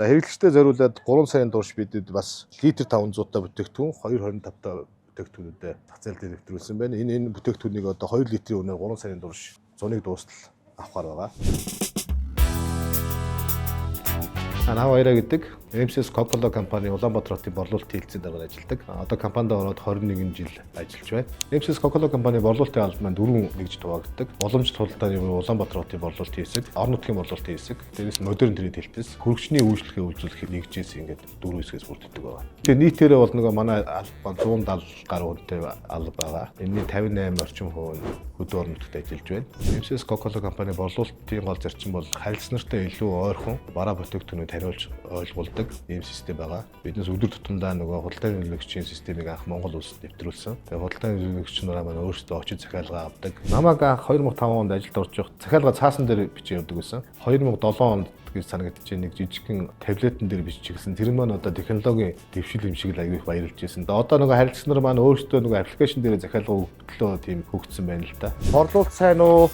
За хэрэглэгчтэй зориулаад 3 сарын турш бидэд бас литр 500 та бүтээгдэхүүн 2.25 та бүтээгдэхүүнүүдэд зах зээлд нэвтрүүлсэн байна. Энэ бүтээгдэхүүнийг одоо 2 литрийн үнээр 3 сарын турш 100-ыг дуустал авахар байгаа. Наа баяраа гэдэг MCS Coca-Cola компани Улаанбаатар хотын борлуулалтын хэлтсийн дарга ажилладаг. Одоо компанид ороод 21 жил ажиллаж байна. MCS Coca-Cola компани борлуулалтын албан маань 4 нэгж хуваагддаг. Боломж тулдааны Улаанбаатар хотын борлуулалтын хэсэг, орон нутгийн борлуулалтын хэсэг, дээрээс модерн трейд хэлтс, хөргөчний үйлчлэгээ үйлчлүүлэх нэгжээс ингээд 4 хэсгээс бүрддэг байгаа. Тэгээ нийтээрээ бол нөгөө манай албан 170 гаруй хүнтэй алба байгаа. Энэний 58 орчим хувь нь хөдөө орон нутагт ажиллаж байна. MCS Coca-Cola компани борлуулалтын гол зарчим бол харилцан нартай илүү ойрхон бараа бүтээгдэхүүнүүд хариулж ойлгуулдаг ийм систем байгаа. Биднес өдөр тутамдаа нөгөө худалдааны нөлөөлөгчийн системийг анх Монгол улсад нэвтрүүлсэн. Тэгээ худалдааны нөлөөлөгч нараа маань өөрсдөө очиж захиалга авдаг. Намайг анх 2005 онд ажилд орж явах захиалга цаасан дээр бичиж явдаг байсан. 2007 онд гэж санагдаж байна. Нэг жижигхэн таблетэн дээр биччихсэн. Тэр маань одоо технологийн дэвшил юм шиг л аягүй их баярлж байсан. Одоо нөгөө харилцагч нар маань өөрсдөө нөгөө аппликейшн дээр захиалга өгдлөө тийм хөгжсөн байна л да. Борлуулалт сайн уу?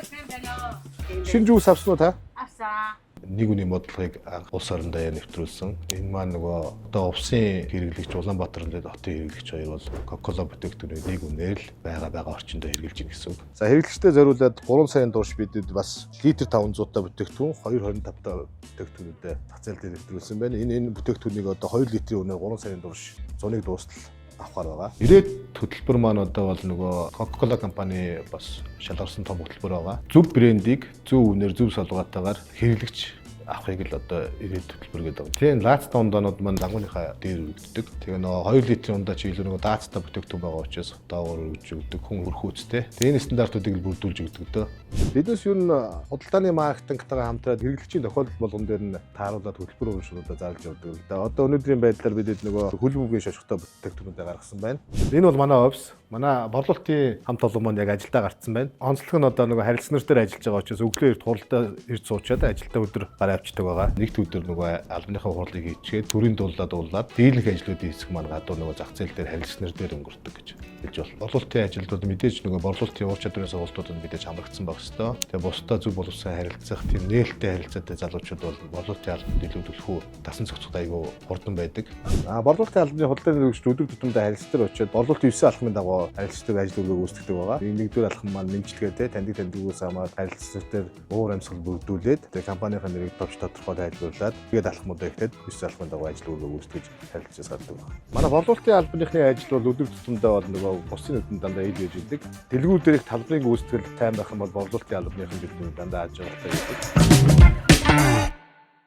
Сайн байна. Шинж үс авсан уу та? Авсан. Нэг үний бодлогыг улс орондоо нэвтрүүлсэн. Энэ маань нөгөө одоо увсын хэрэглэгч Улаанбаатарын хотын хэрэглэгч хоёр бол Coca-Cola бүтээгдэхүүнийг нэг үнээр л байгаа орчиндөө хэрэглэж гин гэсэн үг. За хэрэглэгчтэй зориулаад 3 сарын турш бидэд бас литр 500 та бүтээгдэхүүн 2.25 та бүтээгдэхүүнүүдэд зах зээлд нэвтрүүлсэн байна. Энэ бүтээгдэхүүнийг одоо 2 литрийн үнээр 3 сарын турш 100-ыг дуустал авахар байгаа. Ирээд хөтөлбөр маань одоо бол нөгөө Coca-Cola компани бас шалгарсан том хөтөлбөр байгаа. Зөв брендийг зөв үнээр зөв салбартаагаар хэрэглэгч авахыг л одоо ирээд хөтөлбөр гэдэг байгаа. Тийм лац дондонууд маань дагуулынхаа дээр өгдөг. Тэгээ нөгөө 2 литрийн ундаа чи илүү нөгөө даацтай бүтээгдэхүүн байгаа учраас доогоор өгж өгдөг хүн хөрхүүцтэй. Тэгээ энэ стандартуудыг л бүрдүүлж өгдөг дөө. Биднес юу н худалдааны маркетингтайгаа хамтраад хэрэглэгчийн тохиолдол болгон дээр нь тааруулаад хөтөлбөр урамшуулалтаа зарлж явдаг л да. Одоо өнөөдрийн байдлаар бидэд нөгөө хөл бүгийн шошготой бүтээгдэхүүнүүдээ гаргасан байна. Энэ бол манай офис. Манай борлуулалтын хамт олон маань яг ажилдаа гарцсан байна. Онцлог нь одоо нөгөө харилцан нар дээр ажиллаж байгаа учраас өглөө эрт хуралдаа ирж суучаад ажилдаа өдөр гараа авчдаг байгаа. Нэгд өдөр нөгөө албаныхаа хурлыг хийчихээд төрийн дуулаад дийлэнх ажлуудын хэсэг маань гадуур нөгөө зах зээл дээр харилцан нар дээр өнгөрдөг гэж хэлж байна. Борлуулалтын ажилтнууд мэдээж нөгөө борлуулалтын ур чадварын сургалтууд нь мэдээж хамрагдсан байх ёстой. Тэгээ бусдаа зөв боловсон харилцах тийм нээлттэй харилцаатай залуучууд бол борлуулалтын албанд илүү төлхөө тасан цогцоход айгүй хурдан байдаг. Борлуулалтын албаны худалдааны нөлөөлөгч өдөр тутамдаа харилцдаг очиод борлуулалтын 9 алхмын дагуу харилцдаг ажил үйлдвэр гүйцэтгэдэг байгаа. Нэгдүгээр алхам маань нэмжлэгээтэй таньдugс хамаад харилцагчдаар уур амьсгал бүрдүүлээд тэгээ компанийн нэрийг товч тодорхой тайлбарлаад тэгээд алхмуудаа ихлээд 9 алхмын дагуу ажил үйлдвэр гүйцэтгэж харилцаж гаддаг байна. Манай борлуулалтын албаныхны ажил бол өдөр тутамдаа бол нөгөө бусны нүдэнд дандаа ил хийж идэг. Дэлгүүр дээрх талбарын гүйцэтгэл тайм байх юм бол борлуулалтын албаныхын бүтээгдэхүүн дандаа аж аргалтай байдаг.